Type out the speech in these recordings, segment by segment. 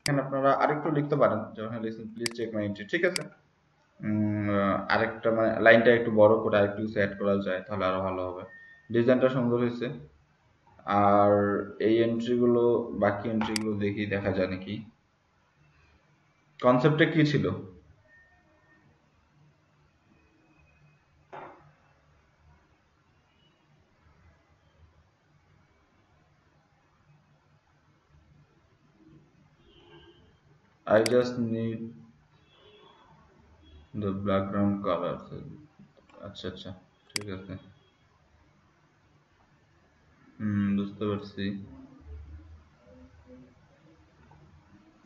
এখানে আপনারা আরেকটু লিখতে পারেন, যখন লিখছেন প্লিজ চেক মাই এন্ট্রি, ঠিক আছে। আরেকটা মানে লাইনটা একটু বড় করে আরেকটু কিছু অ্যাড করা যায় তাহলে আরো ভালো হবে। ডিজাইনটা সুন্দর হয়েছে। আর এই এন্ট্রিগুলো, বাকি এন্ট্রিগুলো দেখি দেখা যায় নাকি। কনসেপ্টটা কি ছিল? I just need the background color. আচ্ছা আচ্ছা, ঠিক আছে। বুঝতে পারছি,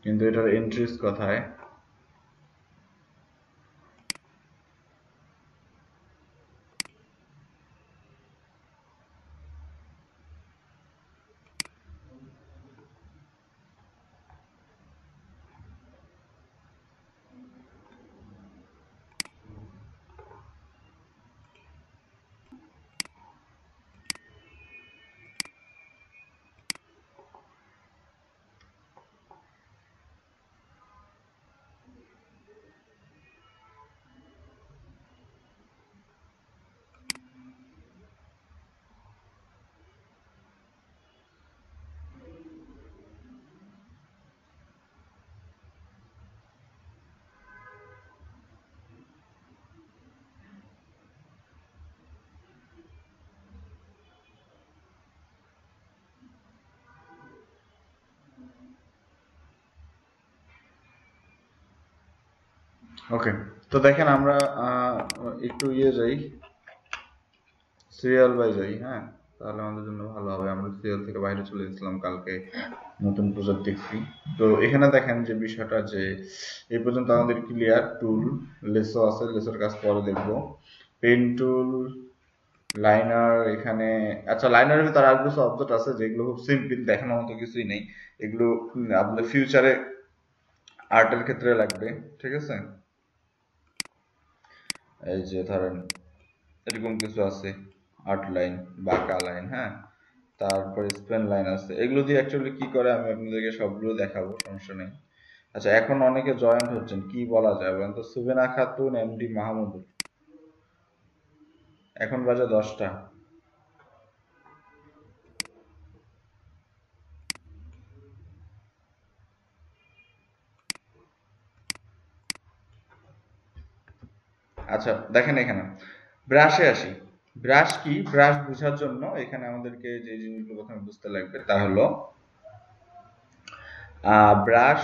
কিন্তু এটার এন্ট্রিস কোথায়? ওকে, তো দেখেন আমরা একটু যাই, সিরিয়াল বাই যাই, হ্যাঁ, তাহলে আমাদের জন্য ভালো হবে। আমরা সিরিয়াল থেকে বাইরে চলে গেছিলাম, কালকে নতুন প্রজেক্ট দেখছি। তো এখানে দেখেন যে বিষয়টা, যে এই পর্যন্ত আমাদের ক্লিয়ার। টুল, লেসো আছে, লেসোর কাজ পরে দেখবো। পেন টুল, লাইনার এখানে। আচ্ছা, লাইনারের ভিতরে আর কিছু অবজেক্ট আছে যেগুলো খুব সিম্পল, দেখানোর মতো কিছুই নেই। এগুলো আপনাদের ফিউচারে আর্টের ক্ষেত্রে লাগবে, ঠিক আছে। এই যে ধরেন এরকম কিছু আছে, আর্ট লাইন, বাঁকা লাইন, হ্যাঁ, তারপরে স্পেন লাইন আছে। এগুলো দিয়ে অ্যাকচুয়ালি কি করে আমি আপনাদেরকে সবগুলো দেখাবো, সমস্যা নেই। আচ্ছা, এখন অনেকে জয়েন্ট হচ্ছেন, কি বলা যায় বলেন তো? সুবেনা খাতুন, এমডি মাহমুদুল। এখন বাজে 10টা। আচ্ছা দেখেন, এখানে ব্রাশে আসি। ব্রাশ কি, ব্রাশ বোঝার জন্য এখানে আমাদেরকে যে জিনিসগুলো প্রথমে বুঝতে লাগবে তা হলো ব্রাশ।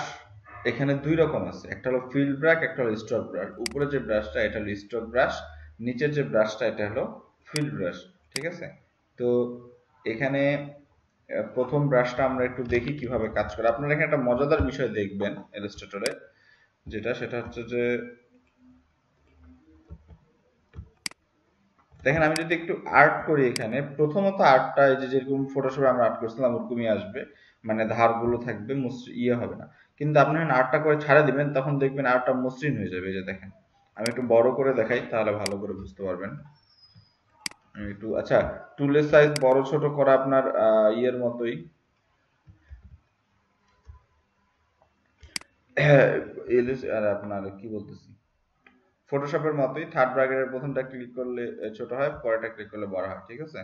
এখানে দুই রকম আছে, একটা হলো ফিল্ড ব্রাশ, একটা হলো স্ট্রোক ব্রাশ। উপরে যে ব্রাশটা এটা হলো স্ট্রোক ব্রাশ, নিচের যে ব্রাশটা এটা হলো ফিল্ড ব্রাশ, ঠিক আছে। তো এখানে প্রথম ব্রাশটা আমরা একটু দেখি কিভাবে কাজ করে। আপনারা এখানে একটা মজাদার বিষয় দেখবেন ইলাস্ট্রেটরে, যেটা সেটা হচ্ছে যে দেখেন আমি যদি একটু আর্ট করি এখানে, প্রথমত আর্টটা এই যে যেরকম ফটোশপে আমরা আর্ট করছিলাম ওরকমই আসবে, মানে ধারগুলো থাকবে, হবে না। কিন্তু আপনি যখন আর্টটা করে ছাড়া দিবেন তখন দেখবেন আর্টটা মসৃণ হয়ে যাবে। এই যে দেখেন, আমি একটু বড় করে দেখাই তাহলে ভালো করে বুঝতে পারবেন। আমি একটু, আচ্ছা, টুলের সাইজ বড় ছোট করা আপনার ইয়ের মতোই, আর আপনার কি বলতেছি, ফটোশপের মতোই। থার্ড ব্র্যাকেটের প্রথমটা ক্লিক করলে ছোট হয়, পরেরটা ক্লিক করলে বড় হয়, ঠিক আছে।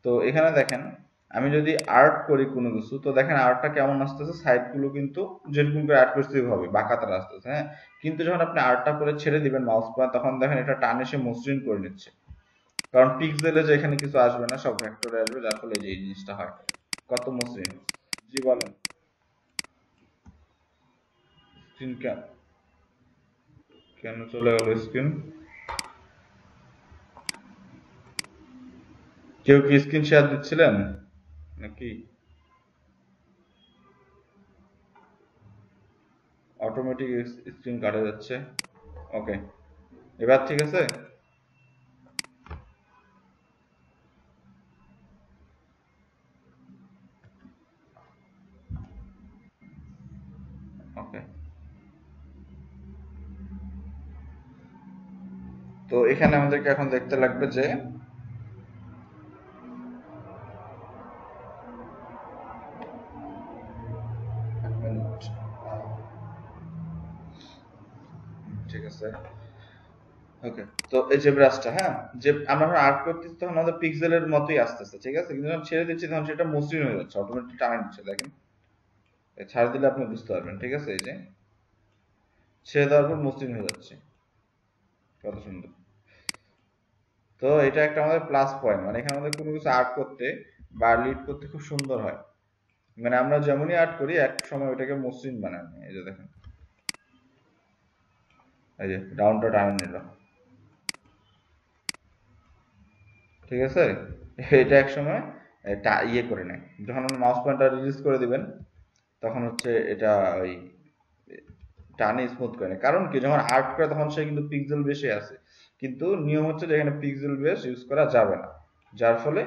তো এখানে দেখেন আমি যদি আর্ট করি কোনো কিছু, তো দেখেন আর্টটা কেমন আসতেছে, সাইড গুলো কিন্তু যেরকম করে আর্ট করতে হবে বাঁকা তারা আসতেছে, হ্যাঁ। কিন্তু যখন আপনি আর্টটা করে ছেড়ে দিবেন মাউস পয়েন্ট, তখন দেখেন এটা টান এসে মসৃণ করে নিচ্ছে, কারণ পিক্সেলে যে এখানে কিছু আসবে না, সব ভেক্টরে আসবে, যার ফলে এই জিনিসটা হয়। কত মসৃণ। জি বলেন। স্ক্রিন কেন চলে গেল স্ক্রিন? কেউ কি স্ক্রিন শেয়ার দিচ্ছিলেন নাকি? অটোমেটিক স্ক্রিন কাটা যাচ্ছে। ওকে, এবার ঠিক আছে। ওকে, তো এখানে আমাদেরকে এখন দেখতে লাগবে যে এক মিনিট, ঠিক আছে। ওকে, তো এই যে ব্রাশটা, হ্যাঁ, যে আমরা যখন আর্ট করতেছি তখন আমাদের পিক্সেলের মতোই আসতেছে, ঠিক আছে, কিন্তু যখন ছেড়ে দিচ্ছি তখন সেটা মসৃণ হয়ে যাচ্ছে, অটোমেটিক টানে নিচ্ছে, দেখেন ছাড় দিলে আপনি বুঝতে পারবেন, ঠিক আছে, এই যে ছেড়ে দেওয়ার পর মসৃণ হয়ে যাচ্ছে, কত সুন্দর। তো এটা একটা আমাদের প্লাস পয়েন্ট, মানে এখানে আমাদের কোনো কিছু আর্ট করতে বা লিড করতে খুব সুন্দর হয়, মানে আমরা যেমনই আর্ট করি এক সময় ওটাকে মসৃণ বানায় নেয়। এই যে দেখেন, এই যে ডাউনটা টানা নিল, ঠিক আছে, এটা এক সময় এটা ইয়ে করে নেয়, যখন আপনি মাউস পয়েন্টার রিলিজ করে দিবেন তখন হচ্ছে এটা ওই টানে স্মুথ করে নেয়। কারণ কি, যখন আর্ট করে তখন সে কিন্তু পিক্সেল বেশি আছে, কিন্তু নিয়ম হচ্ছে যে এখানে পিক্সেল বেস ইউজ করা যাবে না, যার ফলে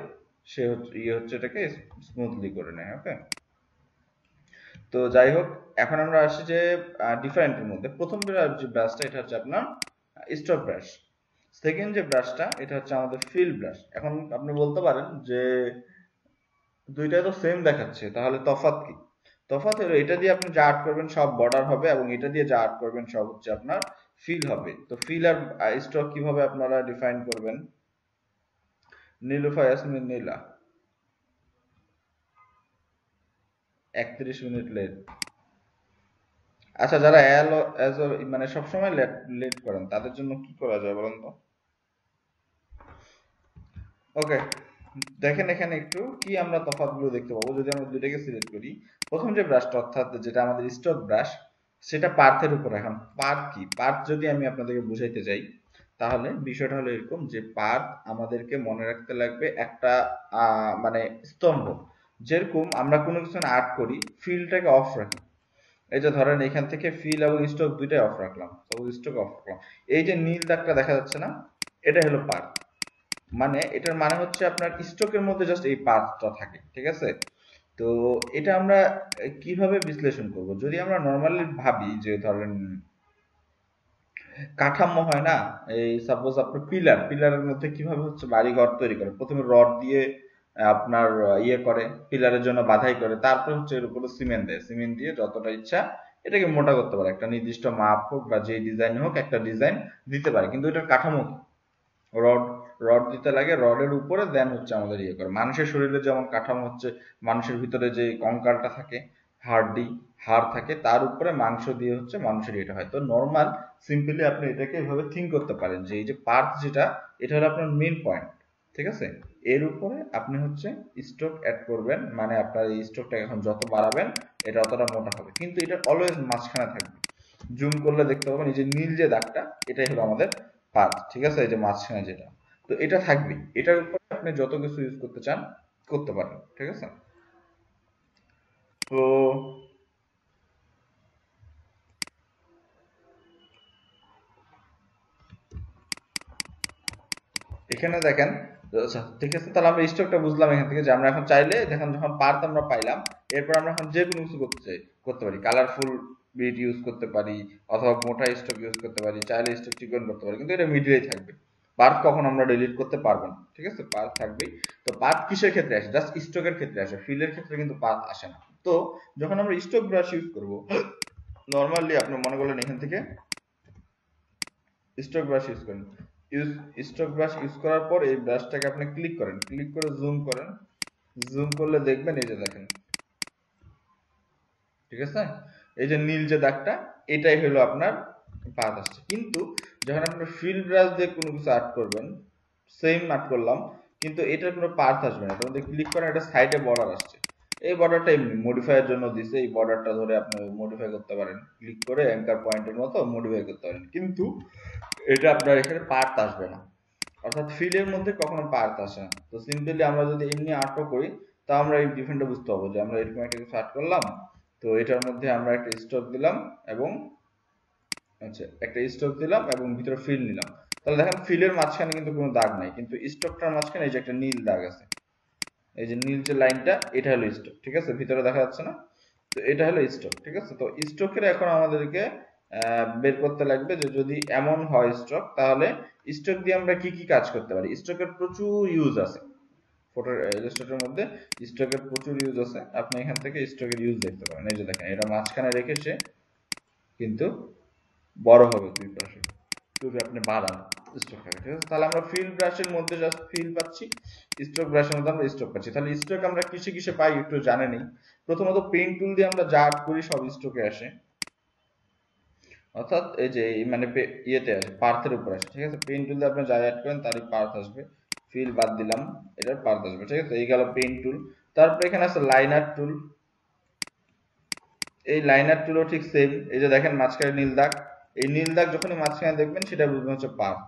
সে হচ্ছে ইয়ে হচ্ছে এটাকে স্মুথলি করে নেয়। ওকে, তো যাই হোক, এখন আমরা আসছি যে ডিফারেন্টের মধ্যে প্রথম যে ব্রাশটা এটা হচ্ছে আপনার স্ট্রোক ব্রাশ, সেকেন্ড যে ব্রাশটা এটা হচ্ছে আমাদের ফিল ব্রাশ। এখন আপনি বলতে পারেন যে দুইটাই তো সেম দেখাচ্ছে, তাহলে তফাৎ কি? তফাৎ হলো এটা দিয়ে আপনি যা আর্ট করবেন সব বর্ডার হবে, এবং এটা দিয়ে যা আর্ট করবেন সব হচ্ছে আপনার ফিল হবে। তো ফিল আর স্ট্রোক কিভাবে আপনারা ডিফাইন করবেন? নীলুফা ইয়াসমিন নীলা 31 মিনিট লেট। আচ্ছা, যারা মানে সবসময় লেট লেট করেন তাদের জন্য কি করা যায় বলেন তো? ওকে, দেখেন এখানে একটু কি আমরা তফাৎগুলো দেখতে পাবো যদি আমরা দুইটাকে সিলেক্ট করি। প্রথম যে ব্রাশটা অর্থাৎ যেটা আমাদের স্টক ব্রাশ, সেটা পার্থের উপর। এখন পার্থ কি, পার্থ যদি আমি আপনাদেরকে বুঝাইতে যাই তাহলে বিষয়টা হলো এরকম যে পার্থ আমাদেরকে মনে রাখতে লাগবে একটা মানে স্তম্ভ। যেরকম আমরা কোনো কিছু আর্ট করি, ফিলটাকে অফ রাখি, এই যে ধরেন এখান থেকে ফিল এবং স্টক দুইটাই অফ রাখলাম, স্টক অফ রাখলাম, এই যে নীল দাগটা দেখা যাচ্ছে না, এটা হলো পার্থ। মানে এটার মানে হচ্ছে আপনার স্টকের মধ্যে জাস্ট এই পাথটা থাকে, ঠিক আছে। তো এটা আমরা কিভাবে বিশ্লেষণ করব? যদি আমরা নর্মালি ভাবি যে ধরেন কাঠামো হয় না, এই সাপোজ আপনার পিলারের মধ্যে কিভাবে হচ্ছে বাড়ি ঘর তৈরি করে, প্রথমে রড দিয়ে আপনার ইয়ে করে, পিলারের জন্য বাধাই করে, তারপর হচ্ছে এর উপরে সিমেন্ট দেয়, সিমেন্ট দিয়ে যতটা ইচ্ছা এটাকে মোটা করতে পারে, একটা নির্দিষ্ট মাপ হোক বা যে ডিজাইন হোক একটা ডিজাইন দিতে পারে, কিন্তু এটার কাঠামো রড রড দিতে লাগে, রডের উপরে দেন হচ্ছে আমাদের ইয়ে করে। মানুষের শরীরে যেমন কাঠামো হচ্ছে, মানুষের ভিতরে যে কঙ্কালটা থাকে, হাড় থাকে, তার উপরে মাংস দিয়ে হচ্ছে মানুষের এটা হয়। তো নর্মাল সিম্পলি আপনি এটাকে এভাবে থিঙ্ক করতে পারেন যে এই যে পার্ট যেটা, এটা হলো আপনার মেইন পয়েন্ট, ঠিক আছে। এর উপরে আপনি হচ্ছে স্ট্রোক অ্যাড করবেন, মানে আপনার এই স্ট্রোকটাকে এখন যত বাড়াবেন এটা অতটা মোটা হবে, কিন্তু এটা অলওয়েজ মাঝখানে থাকবে। জুম করলে দেখতে পাবেন এই যে নীল যে দাগটা, এটাই হলো আমাদের পাথ, ঠিক আছে, এই যে মাঝখানে যেটা, তো এটা থাকবে, এটার উপরে আপনি যত কিছু ইউজ করতে চান করতে পারেন, ঠিক আছে। তো এখানে দেখেন, আচ্ছা ঠিক আছে, তাহলে আমরা স্টকটা বুঝলাম এখান থেকে যে আমরা এখন চাইলে দেখেন যখন পার্ট আমরা পাইলাম, এরপর আমরা এখন যে কোনো কিছু করতে চাই করতে পারি, কালারফুল বিট ইউজ করতে পারি, অথবা মোটা স্টক ইউজ করতে পারি, চাইলে স্টক চিকন করতে পারি, কিন্তু এটা মিডিলেই থাকবে। পার্ট কখন আমরা ডিলিট করতে পারবো না, ঠিক আছে, পার্ট থাকবেই। তো পার্ট কিসের ক্ষেত্রে আসে? জাস্ট স্টকের ক্ষেত্রে আসে, ফিলের ক্ষেত্রে কিন্তু পার্ট আসে না। তো যখন আমরা স্টক ব্রাশ ইউজ করব, নর্মালি আপনি মনে করলেন এখান থেকে স্ট্রোক ব্রাশ ইউজ করেন, ইউজ স্ট্রোক ব্রাশ ইউজ করার পর এই ব্রাশটাকে আপনি ক্লিক করেন, ক্লিক করে জুম করেন, জুম করলে দেখবেন এই যে দেখেন, ঠিক আছে, এই যে নীল যে দাগটা, এটাই হলো আপনার পাথ আসছে। কিন্তু যখন আপনি ফিল ব্রাশ দিয়ে কোনো কিছু আর্ট করবেন, সেম আর্ট করলাম, কিন্তু এটার কোনো পাথ আসবে না, এটার মধ্যে ক্লিক করেন, এটা সাইডে বর্ডার আসছে, এই বর্ডারটা এমনি মডিফাইয়ের জন্য দিছে, এই বর্ডারটা ধরে আপনি মডিফাই করতে পারেন, ক্লিক করে অ্যাঙ্কার পয়েন্টের মতো মডিফাই করতে পারেন, কিন্তু এটা আপনার এখানে পার্ট আসবে না, অর্থাৎ ফিলের মধ্যে কখনো পার্ট আসে না। তো সিম্পলি আমরা যদি এমনি আর্টও করি, তা আমরা এই ডিফারেন্টটা বুঝতে পারবো যে আমরা এরকম একটা কিছু আর্ট করলাম, তো এটার মধ্যে আমরা একটা স্ট্রোক দিলাম এবং আচ্ছা একটা স্ট্রোক দিলাম এবং ভিতরে ফিল নিলাম, তাহলে দেখেন ফিলের মাঝখানে কিন্তু কোনো দাগ নাই, কিন্তু স্ট্রোকটার মাঝখানে এই যে একটা নীল দাগ আছে, এই যে নীল যে লাইনটা, এটা হলো স্ট্রোক, ঠিক আছে, ভিতরে দেখা যাচ্ছে না, তো এটা হলো স্ট্রোক, ঠিক আছে। তো স্ট্রোকের এখন আমাদেরকে বের করতে লাগবে যে যদি এমন হয় স্ট্রোক, তাহলে স্ট্রোক দিয়ে আমরা কি কি কাজ করতে পারি। স্ট্রোকের প্রচুর ইউজ আছে, ফটো ইলাস্ট্রেটরের মধ্যে স্ট্রোকের প্রচুর ইউজ আছে, আপনি এখান থেকে স্ট্রোকের ইউজ দেখতে পারেন। এই যে দেখেন এটা মাঝখানে রেখেছে, কিন্তু বড় হবে দুই পাশে যদি আপনি বাড়ান স্ট্রোকটাকে, ঠিক আছে? তাহলে আমরা ফিল ব্রাশের মধ্যে জাস্ট ফিল পাচ্ছি, স্ট্রোক ব্রাশের মধ্যে আমরা স্ট্রোক পাচ্ছি। তাহলে স্ট্রোক আমরা কিসে কিসে পাই একটু জানে নেই। প্রথমত পেইন টুল দিয়ে আমরা যা আর্ট করি সব স্ট্রোকে আসে, অর্থাৎ এই যে মানে ইয়েতে আসে, পার্থের উপর আসে, ঠিক আছে? পেইন টুল দিয়ে আপনি যা অ্যাড করেন তারই পার্থ আসবে, ফিল বাদ দিলাম, এটার পার্থ আসবে, ঠিক আছে? এই গেল পেইন টুল। তারপরে এখানে আছে লাইনার টুল। এই লাইনার টুলও ঠিক সেম, এই যে দেখেন মাঝখানে নীল দাগ, এই নীল দাগ যখনই মাঝখানে দেখবেন সেটা বুঝবেন হচ্ছে পার্থ,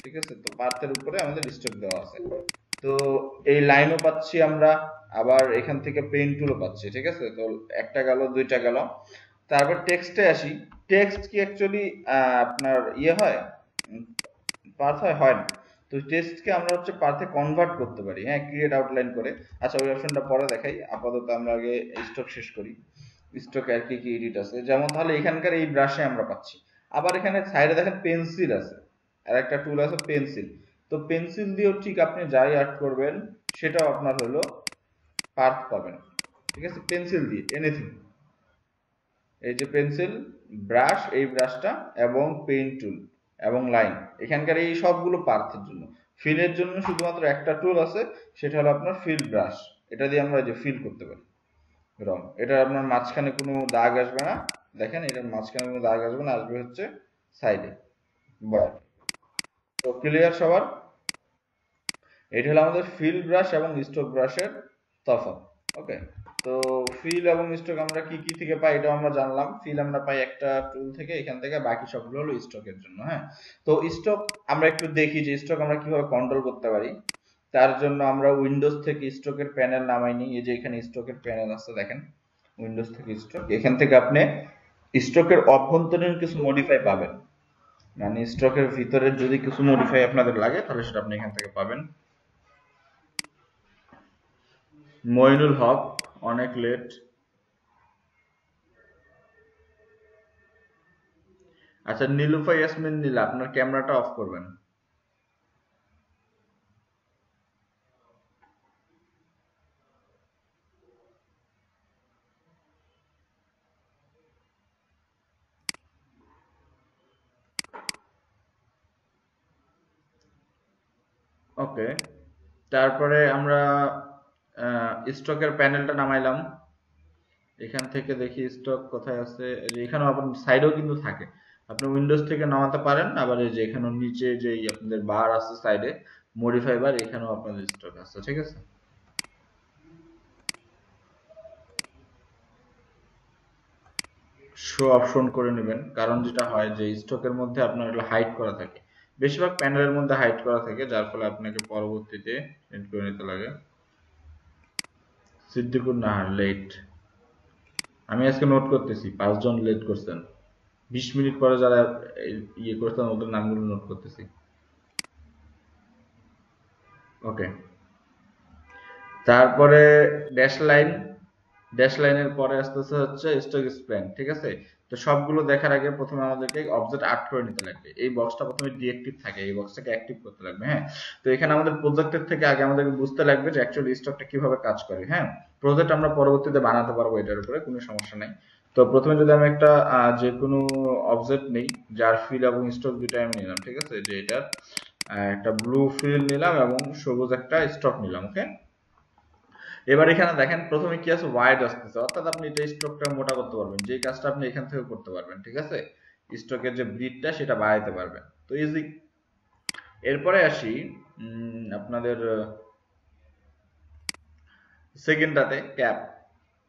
ঠিক আছে? তো পার্থের উপরে আমাদের স্ট্রোক দেওয়া আছে। তো এই লাইনও পাচ্ছি আমরা, আবার এখান থেকে পেইন টুলও পাচ্ছি, ঠিক আছে? তো একটা গেল, দুইটা গেল। তারপর টেক্সটে আসি। টেক্সট কি অ্যাকচুয়ালি আপনার ইয়ে হয়, পার্থ হয়? হয় না। তো টেক্সটকে আমরা হচ্ছে পার্থে কনভার্ট করতে পারি, হ্যাঁ, ক্রিয়েট আউটলাইন করে। আচ্ছা, ওই অপশনটা পরে দেখাই, আপাতত আমরা আগে স্টক শেষ করি। স্টকে আর কি কি এডিট আছে, যেমন তাহলে এখানকার এই ব্রাশে আমরা পাচ্ছি। আবার এখানে সাইডে দেখেন পেন্সিল আছে, আর একটা টুল আছে পেন্সিল। তো পেন্সিল দিয়েও ঠিক আপনি যাই আর্ট করবেন সেটাও আপনার হলো পার্থ পাবেন, ঠিক আছে? পেন্সিল দিয়ে এনিথিং, এই যে পেন্সিল, ব্রাশ, এই ব্রাশটা, এবং পেইন টুল এবং লাইন, এখানকার এই সবগুলো পার্থের জন্য। ফিলের জন্য শুধুমাত্র একটা টুল আছে, সেটা হলো আপনার ফিল ব্রাশ। এটা দিয়ে আমরা যে ফিল করতে পারি রং, এটা আপনার মাঝখানে কোনো দাগ আসবে না, দেখেন এটার মাঝখানে কোনো দাগ আসবে না, আসবে হচ্ছে সাইডে। বাহ, তো ক্লিয়ার সবার? এটা হলো আমাদের ফিল ব্রাশ এবং স্ট্রোক ব্রাশের তফাৎ। ওকে, তো ফিল এবং স্ট্রোক আমরা কি কি থেকে পাই এটা আমরা জানলাম। ফিল আমরা পাই একটা টুল থেকে, এখান থেকে, বাকি সবগুলো হলো স্ট্রোকের জন্য, হ্যাঁ। তো স্ট্রোক আমরা একটু দেখি যে স্ট্রোক আমরা কিভাবে কন্ট্রোল করতে পারি। তার জন্য আমরা উইন্ডোজ থেকে স্ট্রোকের প্যানেল নামাই নিই। এই যে এখানে স্ট্রোকের প্যানেল আছে দেখেন, উইন্ডোজ থেকে স্ট্রোক, এখান থেকে আপনি স্ট্রোকের অভ্যন্তরীণ কিছু মডিফাই পাবেন, মানে স্ট্রোকের ভিতরে যদি কিছু মডিফাই আপনাদের লাগে তাহলে সেটা আপনি এখান থেকে পাবেন। মইনুল হক, অনেক লেট। আচ্ছা, নীলুফা ইয়াসমিন নীলা, আপনার ক্যামেরাটা অফ করবেন। ওকে, তারপরে আমরা স্টকের প্যানেলটা নামাইলাম। এখান থেকে দেখি স্টক কোথায় আছে, এখানেও আপনার সাইডেও কিন্তু থাকে, আপনি উইন্ডোজ থেকে নামাতে পারেন। আবার এই যে এখানেও নিচে যে আপনাদের বার আছে সাইডে, মডিফাই বার, এখানেও আপনাদের স্টক আছে, ঠিক আছে? শো অপশন করে নেবেন, কারণ যেটা হয় যে স্টকের মধ্যে আপনার হাইড করা থাকে, বেশিরভাগ প্যানেলের মধ্যে হাইড করা থাকে, যার ফলে আপনাকে পরবর্তীতে এড করে নিতে লাগে। সিদ্দিকুর নাহার লেট, আমি আজকে নোট করতেছি 5 জন লেট করছেন, 20 মিনিট পরে যারা ইয়ে করছেন ওদের নামগুলো নোট করতেছি। ওকে, তারপরে ড্যাশ লাইন, ড্যাশ লাইনের পরে আসতেছে হচ্ছে স্টক স্প্যান, ঠিক আছে? তো সবগুলো দেখার আগে প্রথমে আমাদেরকে অবজেক্ট আর্ট করে নিতে লাগবে। এই বক্সটা প্রথমে ডিএক্টিভ থাকে, এই বক্সটাকে অ্যাক্টিভ করতে লাগবে, হ্যাঁ। তো এখানে আমাদের প্রজেক্টের থেকে আগে আমাদেরকে বুঝতে লাগবে যে অ্যাকচুয়ালি স্টকটা কিভাবে কাজ করে, হ্যাঁ। প্রজেক্ট আমরা পরবর্তীতে বানাতে পারবো এটার উপরে, কোনো সমস্যা নাই। তো প্রথমে যদি আমি একটা যে কোনো অবজেক্ট নেই, যার ফিল এবং স্টক দুইটাই আমি নিলাম, ঠিক আছে? যে এটার একটা ব্লু ফিল নিলাম এবং সবুজ একটা স্টক নিলাম, ওকে। এবার এখানে দেখেন প্রথমে কি আছে, ওয়াইড আসতেছে, অর্থাৎ আপনি এটা স্ট্রোকটা মোটা করতে পারবেন, যে কাজটা আপনি এখান থেকে করতে পারবেন, ঠিক আছে? স্ট্রোকের যে ব্রিডটা সেটা বাড়াইতে পারবেন, তো ইজি। এরপরে আসি আপনাদের সেকেন্ডটাতে, ক্যাপ।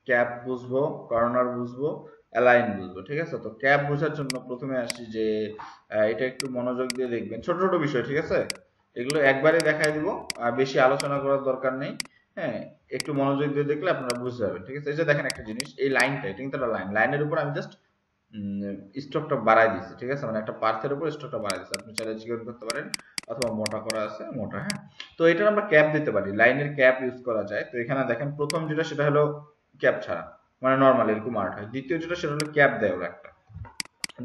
ক্যাপ বুঝবো, কর্নার বুঝবো, অ্যালাইন বুঝবো, ঠিক আছে? তো ক্যাপ বোঝার জন্য প্রথমে আসি যে এটা একটু মনোযোগ দিয়ে দেখবেন, ছোট ছোট বিষয়, ঠিক আছে? এগুলো একবারে দেখাই দিব, আর বেশি আলোচনা করার দরকার নেই, হ্যাঁ। একটু মনোযোগ দিয়ে দেখলে আপনারা বুঝতে পারবেন, ঠিক আছে? এই যে দেখেন একটা জিনিস, এই লাইনটা, এটা কিন্তু একটা লাইন, লাইনের উপর আমি জাস্ট স্ট্রোকটা বাড়াই দিচ্ছি, ঠিক আছে? মানে একটা পার্থের উপর স্ট্রোকটা বাড়াই দিচ্ছি, আপনি চাইলে চিকন করতে পারেন অথবা মোটা করা আছে মোটা, হ্যাঁ। তো এটার আমরা ক্যাপ দিতে পারি, লাইনের ক্যাপ ইউজ করা যায়। তো এখানে দেখেন প্রথম যেটা সেটা হলো ক্যাপ ছাড়া, মানে নর্মাল এরকম আর্ট হয়। দ্বিতীয় যেটা সেটা হলো ক্যাপ দেয় ওরা একটা,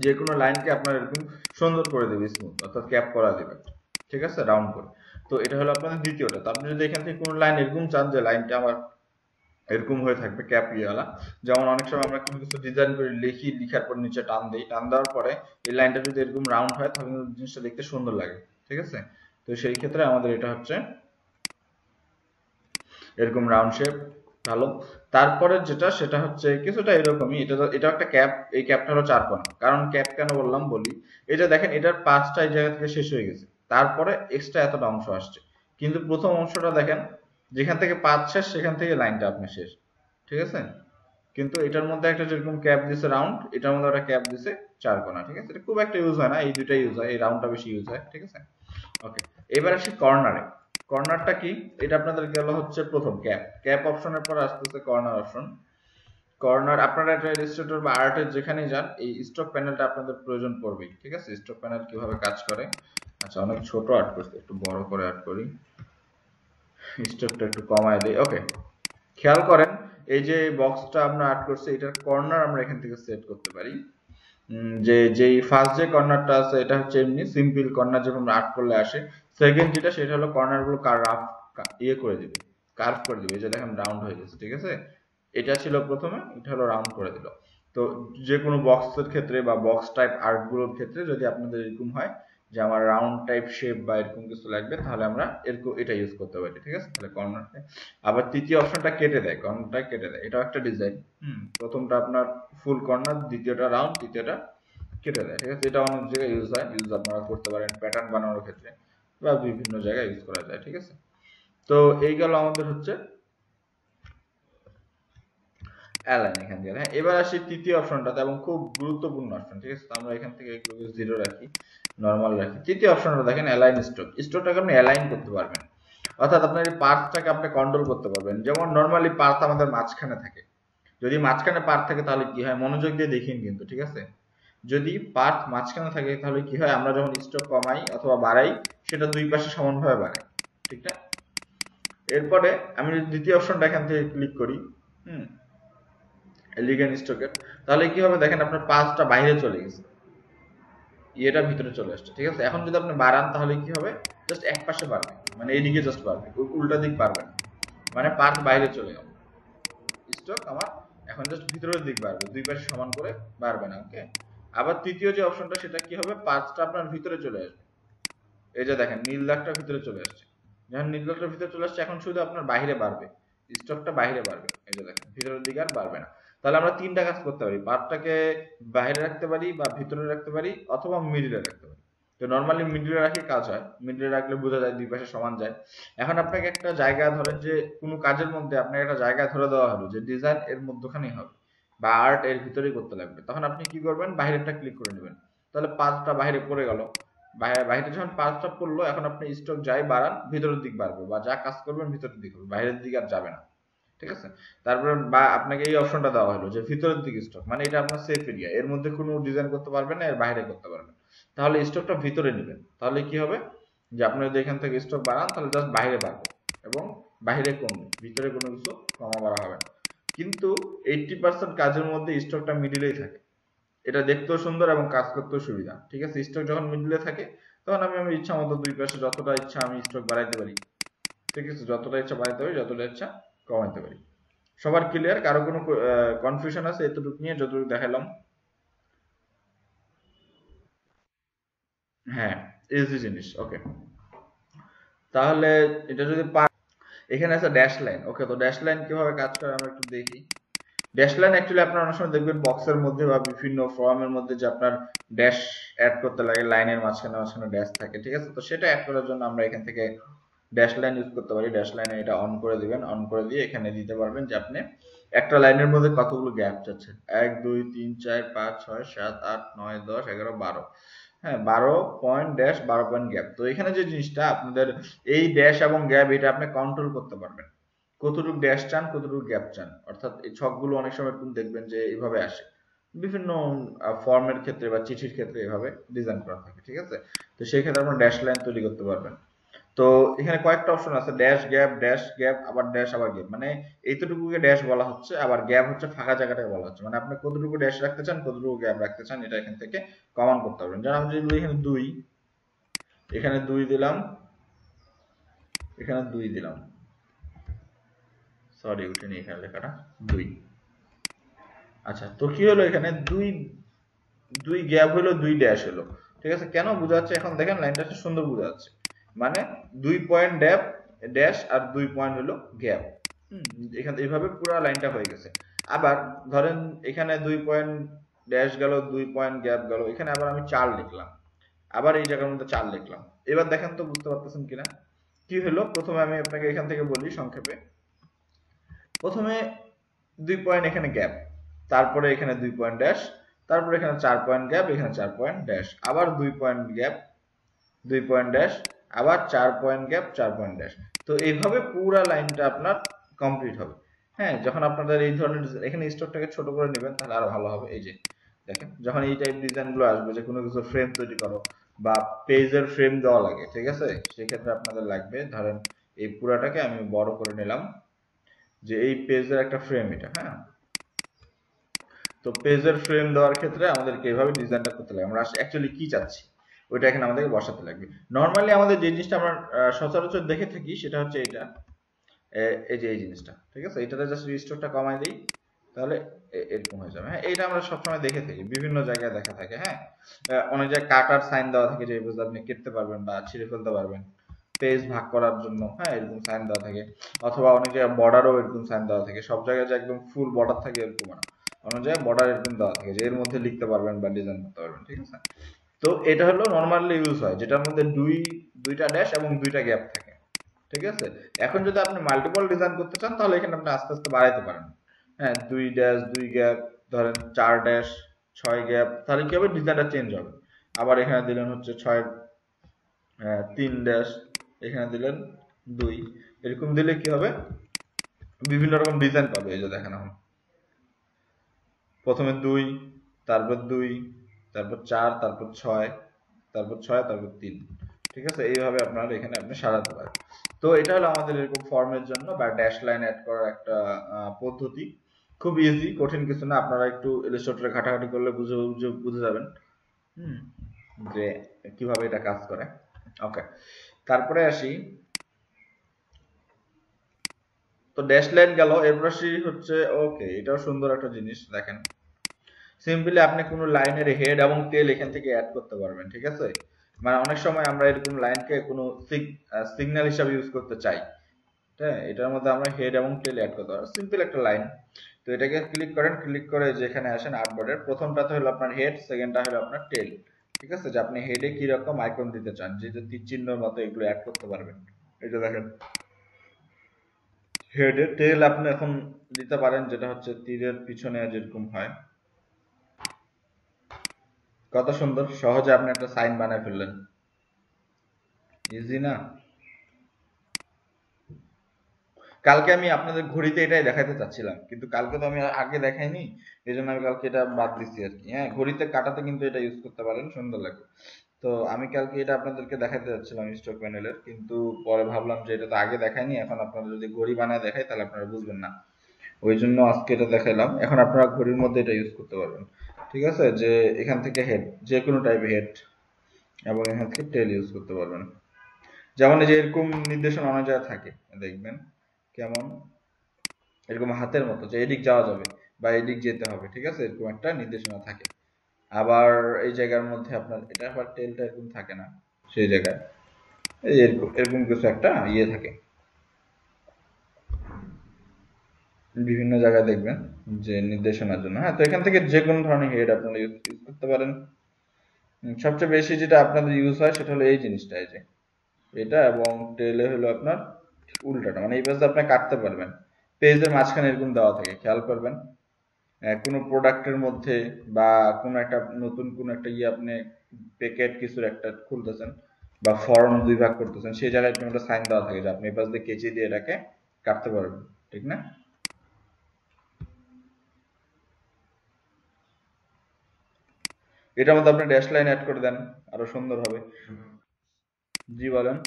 যে কোনো লাইনকে আপনার এরকম সুন্দর করে দেবে, স্মুথ, অর্থাৎ ক্যাপ করা দেবে, ঠিক আছে, রাউন্ড করে। তো এটা হলো আপনাদের দ্বিতীয়টা। তো আপনি যদি এখান থেকে কোনো লাইন এরকম চান যে লাইনটা আমার এরকম হয়ে থাকবে ক্যাপ ইয়েওয়ালা। যেমন অনেক সময় আমরা কোনো কিছু ডিজাইন করে লিখার পর নিচে টান দিই, টান দেওয়ার পরে এই লাইনটা যদি এরকম রাউন্ড হয় তাহলে কিন্তু জিনিসটা দেখতে সুন্দর লাগে, ঠিক আছে। তো সেই ক্ষেত্রে আমাদের এটা হচ্ছে এরকম রাউন্ড শেপ ভালো। তারপরে যেটা সেটা হচ্ছে কিছুটা এরকমই, এটা একটা ক্যাপ। এই ক্যাপটা হলো 4 কোণা। কারণ ক্যাপ কেন বললাম বলি, এটা দেখেন এটার 5টা এই জায়গা থেকে শেষ হয়ে গেছে, তারপরে এক্সট্রা এতটা অংশ আসছে। কিন্তু প্রথম অংশটা দেখেন যেখান থেকে 5 শেষ সেখান থেকে লাইনটা আপনার শেষ, ঠিক আছে। কিন্তু এটার মধ্যে একটা যেরকম ক্যাপ দিছে রাউন্ড, এটার মধ্যে একটা ক্যাপ দিছে 4 কোণা, ঠিক আছে। এটা খুব একটা ইউজ হয় না, এই দুইটা ইউজ হয়, এই রাউন্ডটা বেশি ইউজ হয়, ঠিক আছে। ওকে, এবার আসি কর্নারে। কর্নারটা কি? এটা আপনাদের গেল হচ্ছে প্রথম ক্যাপ। ক্যাপ অপশনের পর আসতেছে কর্নার অপশন। কর্নার আপনারা এটা ইলাস্ট্রেটর বা আর্টের যেখানেই যান এই স্টক প্যানেলটা আপনাদের প্রয়োজন পড়বেই, ঠিক আছে। স্টক প্যানেল কিভাবে কাজ করে, আচ্ছা অনেক ছোট আর্ট করতে, একটু বড় করে আর্ট করি, স্টকটা একটু কমায় দেই। ওকে, খেয়াল করেন এই যে বক্সটা আমরা আর্ট করছি এটার কর্নার আমরা এখান থেকে সেট করতে পারি। যেই ফার্স্ট যে কর্নারটা আছে এটা হচ্ছে এমনি সিম্পল কর্নার, যখন আর্ট করলে আসে। সেকেন্ড যেটা সেটা হলো কর্নার গুলো ইয়ে করে দিবে, কার্ভ করে দিবে। এই যে দেখেন রাউন্ড হয়ে গেছে, ঠিক আছে। এটা ছিল প্রথমে, এটা হলো রাউন্ড করে দিল। তো যে কোনো বক্সের ক্ষেত্রে বা বক্স টাইপ আর্ট গুলোর ক্ষেত্রে যদি আপনাদের এরকম হয় যে আমার রাউন্ড টাইপ শেপ বা এরকম কিছু লাগবে, তাহলে আমরা এরকম এটা ইউজ করতে পারি, ঠিক আছে। তাহলে কর্নারটা আবার তৃতীয় অপশনটা কেটে দেয়, কর্নারটা কেটে দেয়, এটাও একটা ডিজাইন। প্রথমটা আপনার ফুল কর্নার, দ্বিতীয়টা রাউন্ড, তৃতীয়টা কেটে দেয়, ঠিক আছে। এটা অনেক জায়গায় ইউজ হয়, ইউজ আপনারা করতে পারেন প্যাটার্ন বানানোর ক্ষেত্রে বা বিভিন্ন জায়গায় ইউজ করা যায়, ঠিক আছে। তো এই গেল আমাদের হচ্ছে অ্যালাইন এখান দিয়ে। হ্যাঁ, এবার আসি তৃতীয় অপশনটাতে, এবং খুব গুরুত্বপূর্ণ অপশন, ঠিক আছে। তো আমরা এখান থেকে এগুলোকে জিরো রাখি, নরমাল রাখি। তৃতীয় অপশনটা দেখেন অ্যালাইন স্ট্রোক। স্ট্রোকটাকে আপনি অ্যালাইন করতে পারবেন, অর্থাৎ আপনার এই পার্টটাকে আপনি কন্ট্রোল করতে পারবেন। যেমন নরমালি পার্ট আমাদের মাঝখানে থাকে, যদি মাঝখানে পার্ট থাকে তাহলে কি হয়, মনোযোগ দিয়ে দেখিন কিন্তু, ঠিক আছে। যদি পার্ট মাঝখানে থাকে তাহলে কি হয়, আমরা যখন স্ট্রোক কমাই অথবা বাড়াই সেটা দুই পাশে সমানভাবে বাড়ে, ঠিক না। এরপরে আমি যদি দ্বিতীয় অপশনটা এখান থেকে ক্লিক করি, হুম, এলিগেন্ট স্ট্রোকের, তাহলে কি হবে দেখেন আপনার পাঁচটা বাইরে চলে গেছে, ইয়েটা ভিতরে চলে আসছে, ঠিক আছে। এখন যদি আপনি বাড়ান তাহলে কি হবে, জাস্ট এক পাশে বাড়বে, মানে এইদিকে জাস্ট বাড়বে, উল্টা দিক বাড়বে না, মানে পার্ট বাইরে চলে গেল। স্ট্রোক আমার এখন জাস্ট ভিতরের দিক বাড়বে, দুই পাশে সমান করে বাড়বে না, ওকে। আবার তৃতীয় যে অপশনটা সেটা কি হবে, পাঁচটা আপনার ভিতরে চলে আসবে। এই যে দেখেন নীল দাগটা ভিতরে চলে আসছে, যখন নীল দাগটা ভিতরে চলে আসছে এখন শুধু আপনার বাইরে বাড়বে, স্টকটা বাইরে বাড়বে। এই যে দেখেন ভিতরের দিকে আর বাড়বে না। তাহলে আমরা তিনটা কাজ করতে পারি, পার্টটাকে বাইরে রাখতে পারি বা ভিতরে রাখতে পারি অথবা মিডিলে রাখতে পারি। তো নর্মালি মিডিলে রাখি কাজ হয়, মিডিলে রাখলে বোঝা যায় দুই পাশে সমান যায়। এখন আপনাকে একটা জায়গা ধরেন যে কোনো কাজের মধ্যে আপনাকে একটা জায়গা ধরে দেওয়া হলো যে ডিজাইন এর মধ্যখানেই হবে বা আর্ট এর ভিতরেই করতে লাগবে, তখন আপনি কি করবেন, বাইরেটা ক্লিক করে নেবেন। তাহলে পাঁচটা বাইরে পড়ে গেল, বাইরে যখন পাঁচটা পড়লো এখন আপনি স্টক যাই বাড়ান ভিতরের দিক বাড়বে, বা যা কাজ করবেন ভিতরের দিক হবে, বাইরের দিক আর যাবে না, ঠিক আছে। তারপরে বা আপনাকে এই অপশনটা দেওয়া হলো যে ভিতরের দিক স্টক, মানে এটা আপনার সেফ এরিয়া, এর মধ্যে কোনো ডিজাইন করতে পারবেন না, এর বাইরে করতে পারবেন। তাহলে স্টকটা ভিতরে নেবেন, তাহলে কি হবে যে আপনি যদি এখান থেকে স্টক বাড়ান তাহলে জাস্ট বাইরে বাড়বে এবং বাইরে কমবে, ভিতরে কোনো কিছু কমা বাড়া হবে না। কিন্তু 80% কাজের মধ্যে স্টকটা মিডিলেই থাকে, এটা দেখতেও সুন্দর এবং কাজ করতেও সুবিধা, ঠিক আছে। স্ট্রোক যখন মিডলে থাকে তখন আমি আমার ইচ্ছা মতো দুই পাশে যতটা ইচ্ছা আমি স্ট্রোক বাড়াইতে পারি, ঠিক আছে। যতটা ইচ্ছা বাড়াইতে পারি, যতটা ইচ্ছা কমাইতে পারি। সবার ক্লিয়ার? কারো কোনো কনফিউশন আছে এতটুকু নিয়ে যতটুকু দেখালাম? হ্যাঁ, ইজি জিনিস, ওকে। তাহলে এটা যদি এখানে আছে ড্যাশ লাইন, ওকে। তো ড্যাশ লাইন কিভাবে কাজ করে আমরা একটু দেখি। ড্যাশ লাইন অ্যাকচুয়ালি আপনারা অনেক সময় দেখবেন বক্সের মধ্যে বা বিভিন্ন ফর্মের মধ্যে যে আপনার ড্যাশ অ্যাড করতে লাগে, লাইনের মাঝখানে মাঝখানে ড্যাশ থাকে, ঠিক আছে। তো সেটা অ্যাড করার জন্য আমরা এখান থেকে ড্যাশ লাইন ইউজ করতে পারি। ড্যাশ লাইনে এটা অন করে দিবেন, অন করে দিয়ে এখানে দিতে পারবেন যে আপনি একটা লাইনের মধ্যে কতগুলো গ্যাপ যাচ্ছে, 1 2 3 4 5 6 7 8 9 10 11 12, হ্যাঁ 12 পয়েন্ট ড্যাশ 12 পয়েন্ট গ্যাপ। তো এখানে যে জিনিসটা আপনাদের এই ড্যাশ এবং গ্যাপ এটা আপনি কন্ট্রোল করতে পারবেন, কতটুকু ড্যাশ চান কতটুকু গ্যাপ চান। অর্থাৎ এই ছকগুলো অনেক সময় এরকম দেখবেন যে এইভাবে আসে, বিভিন্ন ফর্মের ক্ষেত্রে বা চিঠির ক্ষেত্রে এভাবে ডিজাইন করা থাকে, ঠিক আছে। তো সেই ক্ষেত্রে আপনার ড্যাশ লাইন তৈরি করতে পারবেন। তো এখানে কয়েকটা অপশন আছে, ড্যাশ গ্যাপ আবার ড্যাশ আবার গ্যাপ, মানে এইতটুকুকে ড্যাশ বলা হচ্ছে, আবার গ্যাপ হচ্ছে ফাঁকা জায়গাটাকে বলা হচ্ছে, মানে আপনি কতটুকু ড্যাশ রাখতে চান কতটুকু গ্যাপ রাখতে চান এটা এখান থেকে কমান্ড করতে পারবেন। যেমন আমি যদি এখানে দুই, এখানে দুই দিলাম, এখানে দুই দিলাম, সরি উঠেনি এখানে লেখাটা 2। আচ্ছা, তো কি হলো এখানে 2 2 গ্যাপ হলো 2 ড্যাশ হলো। ঠিক আছে, কেন বোঝা যাচ্ছে এখন দেখেন লাইনটা সুন্দর বোঝা যাচ্ছে। মানে 2 পয়েন্ট ড্যাপ ড্যাশ আর 2 পয়েন্ট হলো গ্যাপ। এখানে এইভাবে পুরো লাইনটা হয়ে গেছে। আবার ধরেন এখানে 2 পয়েন্ট ড্যাশ গেল, 2 পয়েন্ট গ্যাপ গেল, এখানে আবার আমি 4 লিখলাম, আবার এই জায়গার মধ্যে 4 লিখলাম। এবার দেখেন তো বুঝতে পারতেছেন কিনা কি হলো। প্রথমে আমি আপনাকে এখান থেকে বলি সংক্ষেপে। প্রথমে 2 পয়েন্ট এখানে গ্যাপ, তারপরে এখানে 2 পয়েন্ট ড্যাশ, তারপরে এখানে 4 পয়েন্ট গ্যাপ, এখানে 4 পয়েন্ট ড্যাশ, আবার 2 পয়েন্ট গ্যাপ, 2 পয়েন্ট ড্যাশ, আবার 4 পয়েন্ট গ্যাপ, 4 পয়েন্ট ড্যাশ। তো এইভাবে পুরো লাইনটা আপনার কমপ্লিট হবে। হ্যাঁ, যখন আপনাদের এই ধরনের এখানে স্ট্রোকটাকে ছোট করে নেবেন তাহলে আরো ভালো হবে। এই যে দেখেন, যখন এই টাইপ ডিজাইন গুলো আসবে, যে কোনো কিছু ফ্রেম তৈরি করো বা পেজের ফ্রেম দেওয়া লাগে, ঠিক আছে, সেক্ষেত্রে আপনাদের লাগবে, ধরেন এই পুরাটাকে আমি বড় করে নিলাম, যে এই পেজের একটা ফ্রেম এটা। হ্যাঁ, তো পেজের ফ্রেম দেওয়ার ক্ষেত্রে আমাদেরকে এইভাবে ডিজাইনটা করতে লাগে। আমরা অ্যাকচুয়ালি কি চাচ্ছি ওইটা এখানে আমাদেরকে বসাতে লাগবে। নর্মালি আমাদের যে জিনিসটা আমরা সচরাচর দেখে থাকি সেটা হচ্ছে এটা, এই যে এই জিনিসটা, ঠিক আছে, এটাতে জাস্ট রিস্টোরটা কমাই দিই, তাহলে এরকম হয়ে যাবে। হ্যাঁ, এটা আমরা সবসময় দেখে থাকি, বিভিন্ন জায়গায় দেখা থাকে। হ্যাঁ, অনেক জায়গায় কাটার সাইন দেওয়া থাকে, যে পেজ আপনি কেটে পারবেন বা ছিঁড়ে ফেলতে পারবেন পেজ ভাগ করার জন্য। হ্যাঁ, এরকম সাইন দেওয়া থাকে। অথবা অনেক জায়গায় বর্ডারও এরকম সাইন দেওয়া থাকে। সব জায়গায় যে একদম ফুল বর্ডার থাকে এরকম না, অন্য জায়গায় বর্ডার এরকম দেওয়া থাকে যে এর মধ্যে লিখতে পারবেন বা ডিজাইন করতে পারবেন। ঠিক আছে, তো এটা হলো নর্মালি ইউজ হয়, যেটার মধ্যে দুইটা ড্যাশ এবং দুইটা গ্যাপ থাকে। ঠিক আছে, এখন যদি আপনি মাল্টিপল ডিজাইন করতে চান তাহলে এখানে আপনি আস্তে আস্তে বাড়াইতে পারেন। হ্যাঁ, 2 ড্যাশ 2 গ্যাপ, ধরেন 4 ড্যাশ 6 গ্যাপ, তাহলে কি হবে, ডিজাইনটা চেঞ্জ হবে। আবার এখানে দিলেন হচ্ছে 6 3 ড্যাশ, এখানে দিলেন 2, এরকম দিলে কি হবে, বিভিন্ন রকম ডিজাইন পাবে। এই যে দেখেন, এখন প্রথমে 2, তারপর 2, তারপর 4, তারপর 6, তারপর 6, তারপর 3। ঠিক আছে, এইভাবে আপনার এখানে আপনি সাজাতে পারেন। তো এটা হলো আমাদের এরকম ফর্মের জন্য বা ড্যাশ লাইন অ্যাড করার একটা পদ্ধতি। খুব ইজি, কঠিন কিছু না। আপনারা একটু ইলাস্ট্রেটরে ঘাটাঘাটি করলে বুঝে যাবেন যে কিভাবে এটা কাজ করে। ওকে, তারপরে আসি। তো ড্যাশ লাইন গেল, এরপর আসি হচ্ছে, ওকে, এটাও সুন্দর একটা জিনিস। দেখেন, সিম্পলি আপনি কোনো লাইনের হেড এবং টেল এখান থেকে অ্যাড করতে পারবেন। ঠিক আছে, মানে অনেক সময় আমরা এরকম লাইনকে কোনো সিগন্যাল হিসাবে ইউজ করতে চাই। হ্যাঁ, এটার মধ্যে আমরা হেড এবং টেল অ্যাড করতে পারবো, সিম্পল একটা লাইন। তো এটাকে ক্লিক করেন, ক্লিক করে যেখানে আসেন আর্টবোর্ডের প্রথমটাতে হলো আপনার হেড, সেকেন্ডটা হলো আপনার টেল। ঠিক আছে, যে আপনি হেডে কি রকম আইকন দিতে চান, যে তীর চিহ্নের মতো এগুলো অ্যাড করতে পারবেন। এটা দেখেন, হেডে টেল আপনি এখন দিতে পারেন, যেটা হচ্ছে তীরের পিছনে যেরকম হয়। কত সুন্দর সহজে আপনি একটা সাইন বানায় ফেললেন, ইজি না? কালকে আমি আপনাদের ঘড়িতে এটাই দেখাতে চাচ্ছিলাম, কিন্তু কালকে তো আমি আগে দেখাইনি, এই জন্য আমি কালকে এটা বাদ দিচ্ছি আর কি। হ্যাঁ, ঘড়িতে কাটাতে কিন্তু এটা ইউজ করতে পারেন, সুন্দর লাগবে। তো আমি কালকে এটা আপনাদেরকে দেখাতে যাচ্ছিলাম স্টক প্যানেলের, কিন্তু পরে ভাবলাম যে এটা তো আগে দেখাইনি, এখন আপনারা যদি ঘড়ি বানায় দেখাই তাহলে আপনারা বুঝবেন না, ওই জন্য আজকে এটা দেখাইলাম। এখন আপনারা ঘড়ির মধ্যে এটা ইউজ করতে পারবেন। ঠিক আছে, যে এখান থেকে হেড, যে কোনো টাইপের হেড, এবং এখান থেকে টেল ইউজ করতে পারবেন। যেমন এই যে এরকম নির্দেশনা অনেক জায়গায় থাকে, দেখবেন কেমন এরকম হাতের মতো, যে এদিক যাওয়া যাবে বা এদিক যেতে হবে। ঠিক আছে, এরকম একটা নির্দেশনা থাকে। আবার এই জায়গার মধ্যে আপনার এটা আবার টেলটা এরকম থাকে না, সেই জায়গায় এই এরকম এরকম কিছু একটা ইয়ে থাকে বিভিন্ন জায়গায়, দেখবেন যে নির্দেশনার জন্য। হ্যাঁ, তো এখান থেকে যে কোনো ধরনের হেড আপনারা ইউজ করতে পারেন। সবচেয়ে বেশি যেটা আপনাদের ইউজ হয় সেটা হলো এই জিনিসটা, এই যে এটা, এবং টেলে হলো আপনার উল্টাটা, মানে এই পাশে আপনি কাটতে পারবেন। পেজের মাঝখানে এরকম দেওয়া থাকে, খেয়াল করবেন। কোনো প্রোডাক্টের মধ্যে বা কোনো একটা নতুন কোনো একটা ইয়ে আপনি প্যাকেট কিছুর একটা খুলতেছেন বা ফর্ম 2 ভাগ করতেছেন, সেই জায়গায় একটা সাইন দেওয়া থাকে যে আপনি এই পাশ দিয়ে কেচি দিয়ে এটাকে কাটতে পারবেন। ঠিক না? এটার মধ্যে আপনি ড্যাশ লাইন অ্যাড করে দেন, আরো সুন্দর হবে। জি বলেন।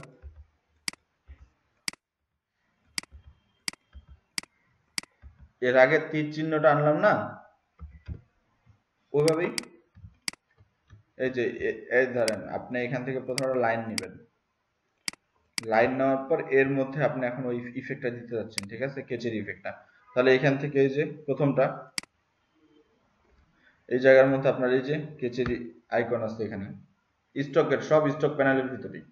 এর আগে তীর চিহ্নটা আনলাম না, ওইভাবেই। এই যে এই ধরেন আপনি এখান থেকে প্রথমে লাইন নেবেন, লাইন নেওয়ার পর এর মধ্যে আপনি এখন ওই ইফেক্টটা দিতে যাচ্ছেন, ঠিক আছে, কেচের ইফেক্টটা। তাহলে এখান থেকে এই যে প্রথমটা এই জায়গার মধ্যে আপনার এই যে কেচের আইকন আছে, এখানে স্টকের সব স্টক প্যানেলের ভিতরেই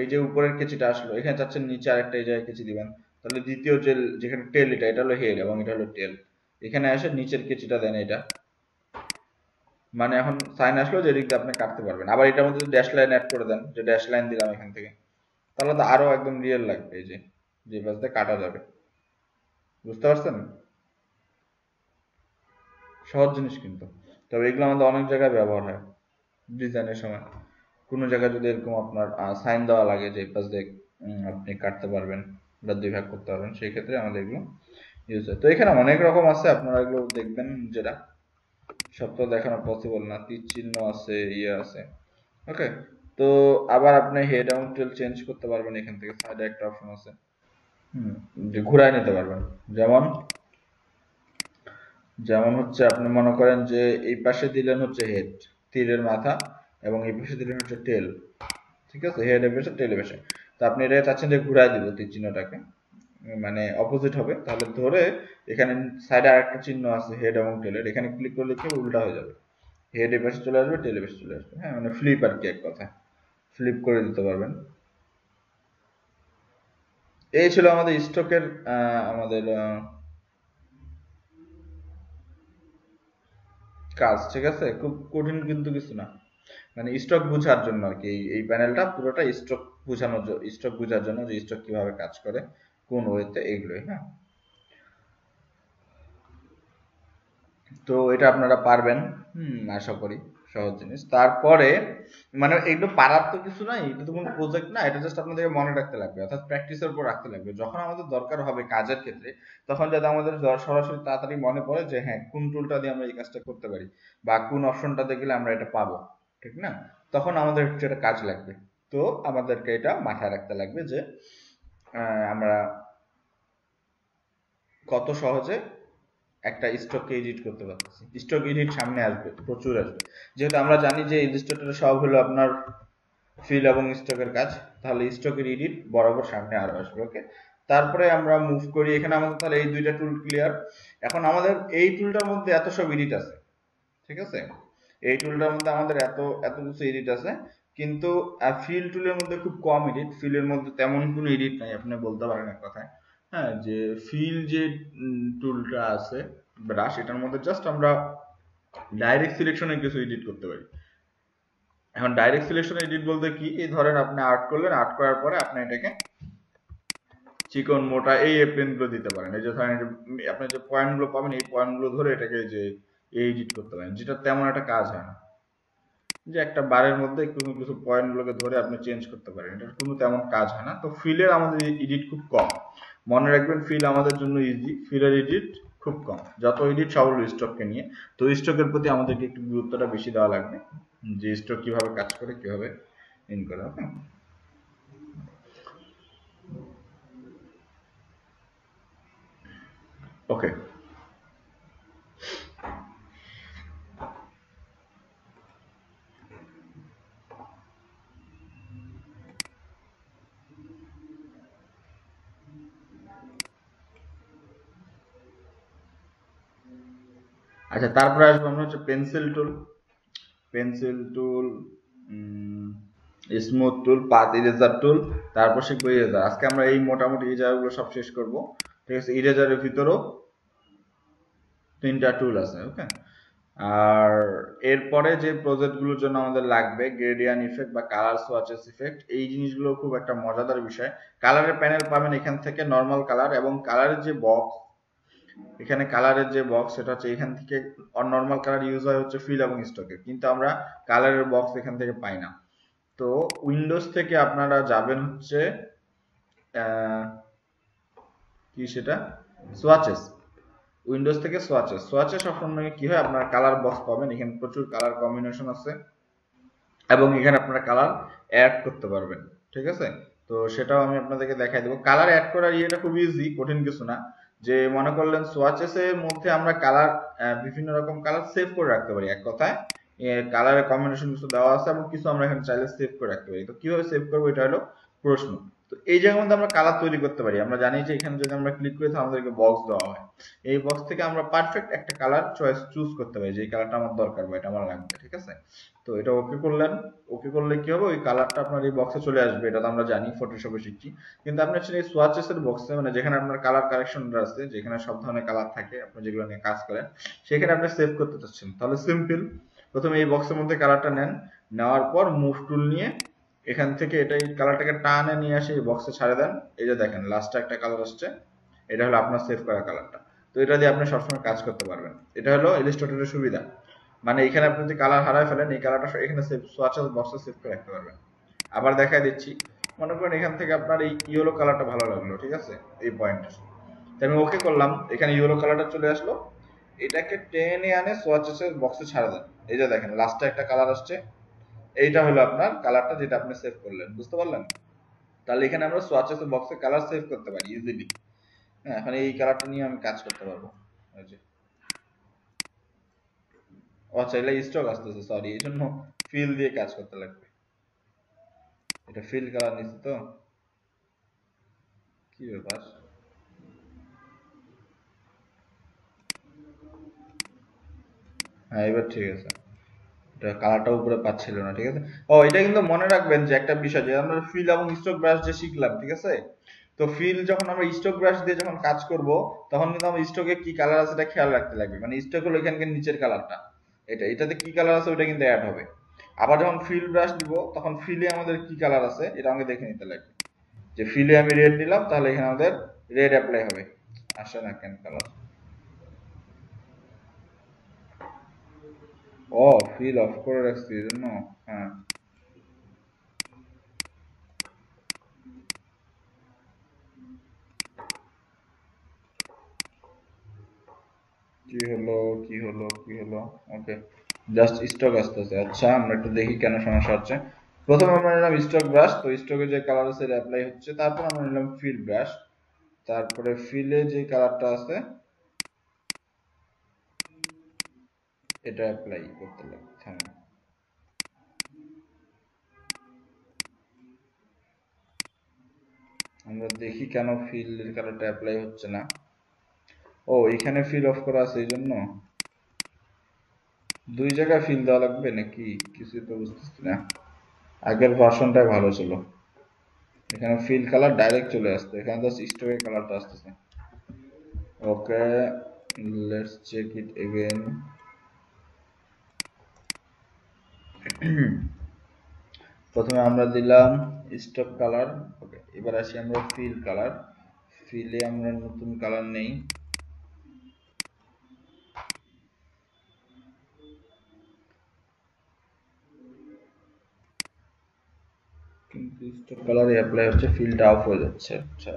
এই যে উপরের কেচিটা আসলো, এখানে চাচ্ছেন নিচে আরেকটা এই জায়গায় কেচি দিবেন। তাহলে দ্বিতীয় যে যেখানে টেল, এটা হলো হেড এবং এটা হলো টেল। এখানে এসে নিচের কেচিটা দেন এটা, মানে এখন সাইন আসলো যে এদিক দিয়ে আপনি কাটতে পারবেন। আবার এটার মধ্যে ড্যাশ লাইন অ্যাড করে দেন, যে ড্যাশ লাইন দিলাম এখান থেকে, তাহলে তো আরো একদম রিয়েল লাগবে, এই যে যে পাশ দিয়ে কাটা যাবে। বুঝতে পারছেন? সহজ জিনিস কিন্তু, তবে এগুলো আমাদের অনেক জায়গায় ব্যবহার হয় ডিজাইনের সময়। কোনো জায়গায় যদি এরকম আপনার সাইন দেওয়া লাগে যে এই পাশ দিয়ে আপনি কাটতে পারবেন বা দুই ভাগ করতে পারবেন, সেই ক্ষেত্রে আমাদের এগুলো ইউজ হয়। তো এখানে অনেক রকম আছে, আপনারা এগুলো দেখবেন, যেটা সব তো দেখানো পসিবল না। তীর চিহ্ন আছে, ইয়ে আছে, ওকে। তো আবার আপনি হেড এবং টেল চেঞ্জ করতে পারবেন, এখান থেকে সাইডে একটা অপশন আছে, যে ঘুরায় নিতে পারবেন। যেমন যেমন হচ্ছে আপনি মনে করেন যে এই পাশে দিলেন হচ্ছে হেড, তীরের মাথা, এবং এই পাশে দিলেন হচ্ছে টেল, ঠিক আছে, হেড এর পাশে টেল এর পাশে। তো আপনি এটা চাচ্ছেন যে ঘুরাই দিব তীর চিহ্নটাকে, মানে অপোজিট হবে, তাহলে ধরে এখানে সাইডে আরেকটা চিহ্ন আছে হেড এবং টেলের, এখানে ক্লিক করলে কি উল্টা হয়ে যাবে, হেড এর পাশে চলে আসবে, টেল এর পাশে চলে আসবে। হ্যাঁ, মানে ফ্লিপ আর কি, এক কথা ফ্লিপ করে দিতে পারবেন। এই ছিল আমাদের স্টকের আমাদের কাজ, ঠিক আছে, খুব কঠিন কিন্তু কিছু না, মানে স্টক বোঝার জন্য আর কি। এই প্যানেলটা পুরোটা স্টক বোঝানোর জন্য, স্টক বোঝার জন্য যে স্টক কিভাবে কাজ করে, কোন ওয়েতে, এইগুলোই। হ্যাঁ, তো এটা আপনারা পারবেন, আশা করি সহজ জিনিস। তারপরে মানে এগুলো পারার তো কিছু নাই, এটা তো কোনো প্রজেক্ট না, এটা জাস্ট আপনাদেরকে মনে রাখতে লাগবে, অর্থাৎ প্র্যাকটিসের উপর রাখতে লাগবে। যখন আমাদের দরকার হবে কাজের ক্ষেত্রে, তখন যাতে আমাদের সরাসরি তাড়াতাড়ি মনে পড়ে যে হ্যাঁ, কোন টুলটা দিয়ে আমরা এই কাজটা করতে পারি, বা কোন অপশনটাতে গেলে আমরা এটা পাবো, ঠিক না? তখন আমাদের সেটা কাজ লাগবে। তো আমাদেরকে এটা মাথায় রাখতে লাগবে যে আমরা কত সহজে একটা স্টককে এডিট করতে পারতেছি। স্টক এডিট সামনে আসবে, প্রচুর আসবে, যেহেতু আমরা জানি যে ইলাস্ট্রেটরে সব হলো আপনার ফিল এবং স্টকের কাজ, তাহলে স্টকের এডিট বরাবর সামনে আরো আসবে। ওকে, তারপরে আমরা মুভ করি। এখানে আমাদের তাহলে এই দুইটা টুল ক্লিয়ার। এখন আমাদের এই টুলটার মধ্যে এত সব এডিট আছে, ঠিক আছে, এই টুলটার মধ্যে আমাদের এত এত কিছু এডিট আছে, কিন্তু ফিল টুলের মধ্যে খুব কম এডিট, ফিলের মধ্যে তেমন কোনো এডিট নাই, আপনি বলতে পারেন এক কথায়। হ্যাঁ, যে ফিল যে টুলটা আছে ব্রাশ, এটার মধ্যে জাস্ট আমরা ডাইরেক্ট সিলেকশনে কিছু এডিট করতে পারি। এখন ডাইরেক্ট সিলেকশন এডিট বলতে কি, এই ধরেন আপনি আর্ট করলেন, আর্ট করার পরে আপনি এটাকে চিকন মোটা এই প্লেন গুলো দিতে পারেন। এই যে ধরেন আপনি যে পয়েন্ট গুলো পাবেন, এই পয়েন্ট গুলো ধরে এটাকে যে এডিট করতে পারেন, যেটা তেমন একটা কাজ হয় না। যে একটা বারের মধ্যে কোনো কিছু পয়েন্ট গুলোকে ধরে আপনি চেঞ্জ করতে পারেন, এটার কোনো তেমন কাজ হয় না। তো ফিলের আমাদের এডিট খুব কম, মনে রাখবেন ফিল আমাদের জন্য ইজি, ফিলের এডিট খুব কম। যত এডিট সব হলো স্টককে নিয়ে। তো স্টকের প্রতি আমাদেরকে একটু গুরুত্বটা বেশি দেওয়া লাগবে, যে স্টক কিভাবে কাজ করে, কিভাবে ইন করে। ওকে, ওকে। আচ্ছা, তারপরে আসবো আমরা হচ্ছে pencil tool. Pencil tool, smooth tool, path eraser tool, তারপর শিখবো ইরেজার। আজকে আমরা এই মোটামুটি এই জায়গাগুলো সব শেষ করব, ঠিক আছে। ইরেজারের ভিতরেও তিনটা টুল আছে, ওকে। আর এরপরে যে প্রজেক্ট গুলোর জন্য আমাদের লাগবে গ্রেডিয়ান্ট ইফেক্ট বা কালার সোয়াচেস ইফেক্ট, এই জিনিসগুলো খুব একটা মজাদার বিষয়। কালারের প্যানেল পাবেন এখান থেকে, নর্মাল কালার, এবং কালারের যে বক্স, এখানে কালারের যে বক্স সেটা হচ্ছে এখান থেকে। নর্মাল কালার ইউজ হয় হচ্ছে ফিল এবং স্টকে, কিন্তু আমরা কালারের বক্স এখান থেকে পাই না। তো উইন্ডোজ থেকে আপনারা যাবেন হচ্ছে কি সেটা, সোয়াচেস। উইন্ডোজ থেকে সোয়াচেস, সোয়াচেস সবসময় কি হয়, আপনার কালার বক্স পাবেন, এখানে প্রচুর কালার কম্বিনেশন আছে, এবং এখানে আপনারা কালার অ্যাড করতে পারবেন, ঠিক আছে। তো সেটাও আমি আপনাদেরকে দেখাই দেবো। কালার অ্যাড করার ইয়েটা খুব ইজি, কঠিন কিছু না। যে মনে করলেন সোয়াচেস এর মধ্যে আমরা কালার, বিভিন্ন রকম কালার সেভ করে রাখতে পারি, এক কথায় কালারের কম্বিনেশন কিছু দেওয়া আছে, এবং কিছু আমরা এখানে চাইলে সেভ করে রাখতে পারি। তো কিভাবে সেভ করবো, এটা হলো প্রশ্ন। তো এই জায়গার মধ্যে আমরা কালার তৈরি করতে পারি। আমরা জানি যে এখানে যদি আমরা ক্লিক করি তাহলে আমাদেরকে বক্স দেওয়া হয়। এই বক্স থেকে আমরা পারফেক্ট একটা কালার চুজ করতে পারি, যে কালারটা আমার দরকার বা এটা আমার লাগবে, ঠিক আছে। তো এটা ওকে করলেন, ওকে করলে কি হবে, ওই কালারটা আপনার এই বক্সে চলে আসবে, এটা তো আমরা জানি, ফটোশপে শিখছি। কিন্তু আপনি আসলে এই সোয়াচেসের বক্সে, মানে যেখানে আপনার কালার কারেকশনটা আছে, যেখানে সব ধরনের কালার থাকে আপনি যেগুলো নিয়ে কাজ করেন, সেখানে আপনি সেভ করতে চাচ্ছেন, তাহলে সিম্পল, প্রথমে এই বক্সের মধ্যে কালারটা নেন, নেওয়ার পর মুভ টুল নিয়ে এখান থেকে এটাই কালারটাকে টানে নিয়ে আসে এই বক্সে ছাড়ে দেন। এই যে দেখেন লাস্টে একটা কালার আসছে, এটা হলো আপনার সেভ করা কালারটা। তো এটা দিয়ে আপনি সবসময় কাজ করতে পারবেন। এটা হলো ইলাস্ট্রেটরের সুবিধা। মানে এখানে আপনি যদি কালার হারায় ফেলেন, এই কালারটা এখানে সেভ, সোয়াচেস বক্সে সেভ করে রাখতে পারবেন। আবার দেখাই দিচ্ছি, মনে করেন এখান থেকে আপনার এই ইয়েলো কালারটা ভালো লাগলো, ঠিক আছে, এই পয়েন্ট, তো আমি ওকে করলাম, এখানে ইয়েলো কালারটা চলে আসলো, এটাকে টেনে আনে সোয়াচেসের বক্সে ছাড়ে দেন। এই যে দেখেন লাস্টে একটা কালার আসছে, এইটা হলো আপনার কালারটা যেটা আপনি সেভ করলেন, বুঝতে পারলেন? তাহলে এখানে আমরা সোয়াচেস বক্সে কালার সেভ করতে পারি ইজিলি। হ্যাঁ, এখন এই কালারটা নিয়ে আমি কাজ করতে পারবো। এই যে, আচ্ছা এটা স্টক আসতেছে, সরি, এই জন্য ফিল দিয়ে কাজ করতে লাগবে। এটা ফিল কালার নিচ্ছে তো, কি ব্যাপার? হ্যাঁ এবার ঠিক আছে, এটা কালারটা উপরে পাচ্ছিল না, ঠিক আছে। ও এটা কিন্তু মনে রাখবেন যে একটা বিষয়, যে আমরা ফিল এবং স্ট্রোক ব্রাশ যে শিখলাম, ঠিক আছে, তো ফিল যখন আমরা স্ট্রোক ব্রাশ দিয়ে যখন কাজ করব, তখন কিন্তু আমরা স্ট্রোকে কি কালার আছে এটা খেয়াল রাখতে লাগবে। মানে স্ট্রোক হলো এখানকার নিচের কালারটা, এটাতে কি কালার আছে ওটা কিন্তু অ্যাড হবে। আবার যখন ফিল ব্রাশ দিব তখন ফিলে আমাদের কি কালার আছে এটা আমাকে দেখে নিতে লাগবে। যে ফিলে আমি রেড নিলাম, তাহলে এখানে আমাদের রেড অ্যাপ্লাই হবে। আসে না কেন কালার? ও, ফিল অফ করে রাখছি এই জন্য। হ্যাঁ, কি হলো, কি হলো, কি হলো? ওকে, জাস্ট স্টক আসতেছে। আচ্ছা আমরা একটু দেখি কেন সমস্যা হচ্ছে। প্রথমে আমরা নিলাম স্টক ব্রাশ, তো স্টকে যে কালার আছে এটা অ্যাপ্লাই হচ্ছে। তারপর আমরা নিলাম ফিল ব্রাশ, তারপরে ফিলে যে কালারটা আছে এটা অ্যাপ্লাই করতে লাগছে। হ্যাঁ, আমরা দেখি কেন ফিল এর কালারটা অ্যাপ্লাই হচ্ছে না। ও, এখানে ফিল অফ করা আছে এই জন্য দুই জায়গায় ফিল দেওয়া লাগবে নাকি, কিছুই তো বুঝতেছি না। আগের ভার্সনটাই ভালো ছিল, এখানে ফিল কালার ডাইরেক্ট চলে আসতো, এখানে জাস্ট স্টকের কালারটা আসতেছে। ওকে, লেটস চেক ইট এগেইন। প্রথমে আমরা দিলাম স্টক কালার। ওকে, এবার আসি আমরা ফিল কালার। ফিলে আমরা নতুন কালার নেই, কিন্তু স্টক কালারে অ্যাপ্লাই হচ্ছে, ফিলটা অফ হয়ে যাচ্ছে। আচ্ছা,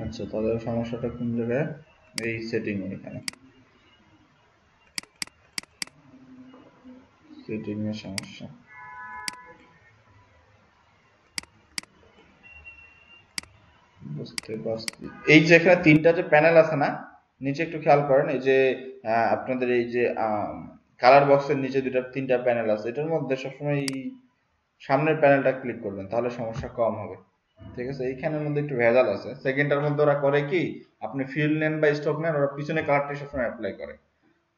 আচ্ছা তাহলে সমস্যাটা কোন জায়গায়? এই সেটিং এ, এখানে সেটিং এর সমস্যা। বুঝতে পারছি। এই যে এখানে তিনটা যে প্যানেল আছে না, নিচে একটু খেয়াল করেন, এই যে আপনাদের এই যে কালার বক্সের নিচে তিনটা প্যানেল আছে, এটার মধ্যে সবসময় এই সামনের প্যানেলটা ক্লিক করবেন, তাহলে সমস্যা কম হবে। ঠিক আছে, এইখানের মধ্যে একটু ভেজাল আছে। সেকেন্ডটার মধ্যে ওরা করে কি, আপনি ফিল নেন বা স্টক নেন, ওরা পিছনে কালারটা সবসময় অ্যাপ্লাই করে।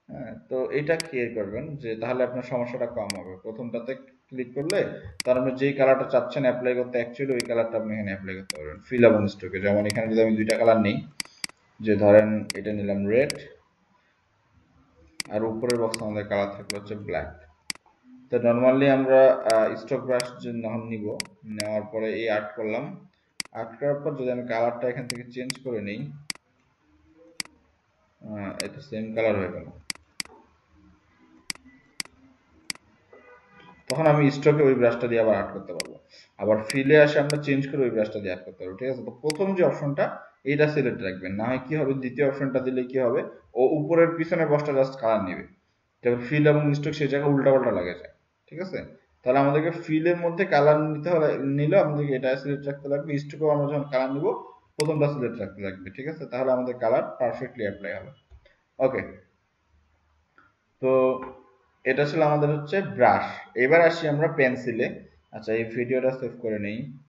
হ্যাঁ, তো এটা ক্লিয়ার করবেন, যে তাহলে আপনার সমস্যাটা কম হবে। প্রথমটাতে ক্লিক করলে তার আপনি যেই কালারটা চাচ্ছেন অ্যাপ্লাই করতে, অ্যাকচুয়ালি ওই কালারটা আপনি এখানে অ্যাপ্লাই করতে পারবেন ফিল এবং স্ট্রোকে। যেমন এখানে যদি আমি দুইটা কালার নিই, যে ধরেন এটা নিলাম রেড, আর উপরের বক্সে আমাদের কালার থাকলো হচ্ছে ব্ল্যাক। তো নর্মালি আমরা স্ট্রোক ব্রাশ যে নিব, নেওয়ার পরে এই আর্ট করলাম, আর্ট করার পর যদি আমি কালারটা এখান থেকে চেঞ্জ করে নিই, এটা সেম কালার হয়ে গেল। তখন আমি স্ট্রোকে ওই ব্রাশটা দিয়ে আবার আর্ট করতে পারবো। আবার ফিলে আসে আমরা চেঞ্জ করে ওই ব্রাশটা দিয়ে আর্ট করতে পারবো। ঠিক আছে, তো প্রথম যে অপশনটা এইটা সিলেক্ট রাখবেন, না হয় কি হবে, দ্বিতীয় অপশনটা দিলে কি হবে, ও উপরের পিছনের বক্সটা জাস্ট কালার নেবে, তারপর ফিল এবং স্ট্রোক সেই জায়গায় উল্টা পাল্টা লাগে যায়। ঠিক আছে, তাহলে আমাদেরকে ফিলের মধ্যে কালার নিতে হলে, নিলে আমাদেরকে এটা সিলেক্ট রাখতে লাগবে, স্ট্রোকেও আমরা যখন কালার নিব প্রথমটা সিলেক্ট রাখতে লাগবে। ঠিক আছে, তাহলে আমাদের কালার পারফেক্টলি অ্যাপ্লাই হবে। ওকে, তো এটা ছিল আমাদের হচ্ছে ব্রাশ। এবার আসি আমরা পেন্সিলে। আচ্ছা, এই ভিডিওটা সেভ করে নেই।